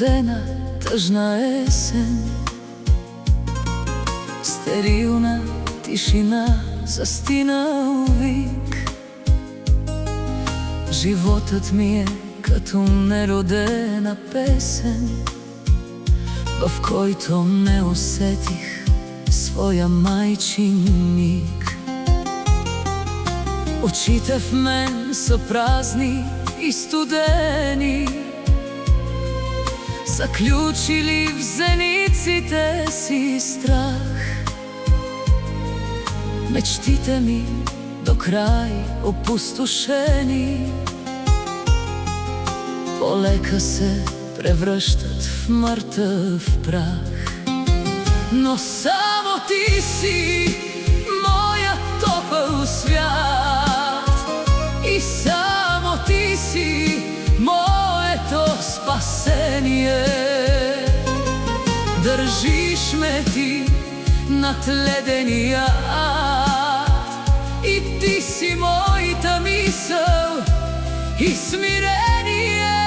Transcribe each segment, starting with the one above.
студена, тъжна есен, стерилна тишина, застинал вик. Животът ми е като неродена песен, в който не усетих своя майчин миг. Очите в мен са празни и студени, заключили в зениците си страх. Мечтите ми до край опустошени, полека се превръщат в мъртъв прах. Но само ти си моя топъл свят и само ти си моето спасение. Държиш ме ти над ледения ад и ти си моята мисъл и смирение.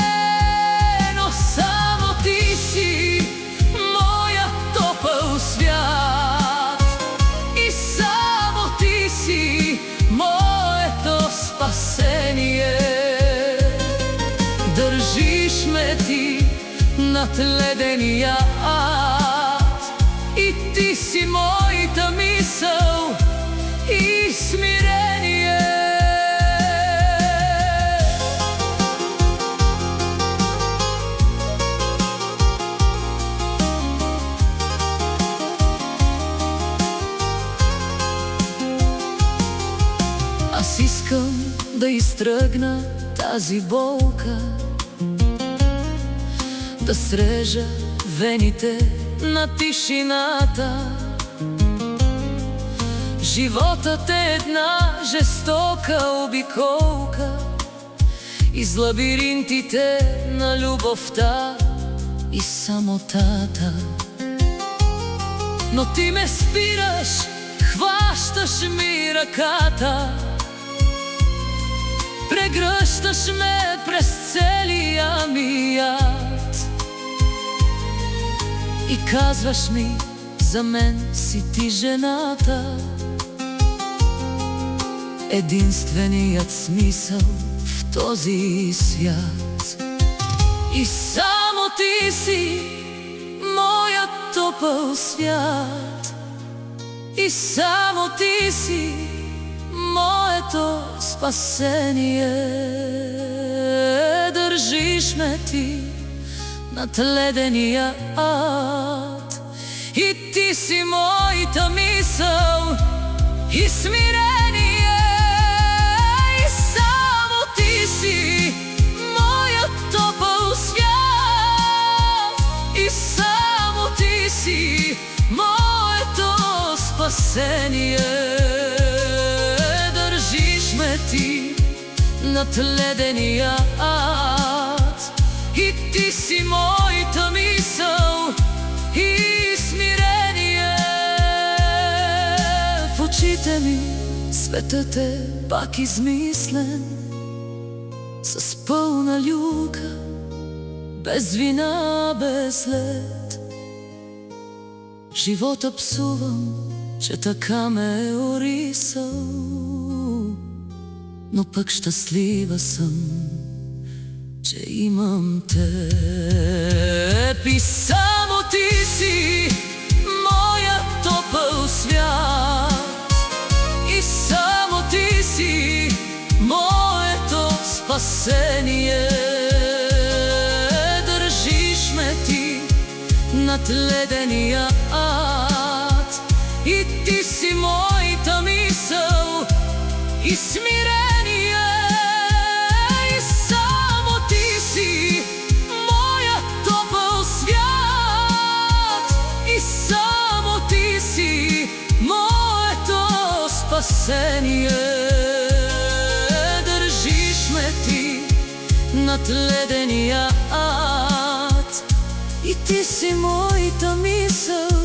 Но само ти си моя топъл свят и само ти си моето спасение. Държиш ме ти над ледения ад и ти си моята мисъл и смирение. Аз искам да изтръгна тази болка, да срежа вените на тишината. Животът е една жестока обиколка из лабиринтите на любовта и самотата. Но ти ме спираш, хващаш ми ръката, прегръщаш ме през целия ми яд и казваш ми, за мен си ти жената, единственият смисъл в този свят. И само ти си моят топъл свят и само ти си моето спасение. Държиш ме ти над ледения ад и ти си моята мисъл и смирение. И само ти си моят топъл свят и само ти си моето спасение. Държиш ме ти над ледения ад и ти си моята мисъл и смирение. В очите ми светът е пак измислен, с пълна люлка, без вина, без лед. Живота псувам, че така ме е орисал, но пък щастлива съм, че имам теб. И само ти си моя топъл свят и само ти си моето спасение. Държиш ме ти над ледения ад и ти си моята мисъл и смирение. И само ти си моя топъл свят и само ти си моето спасение. Държиш ме ти над ледения ад и ти си моята мисъл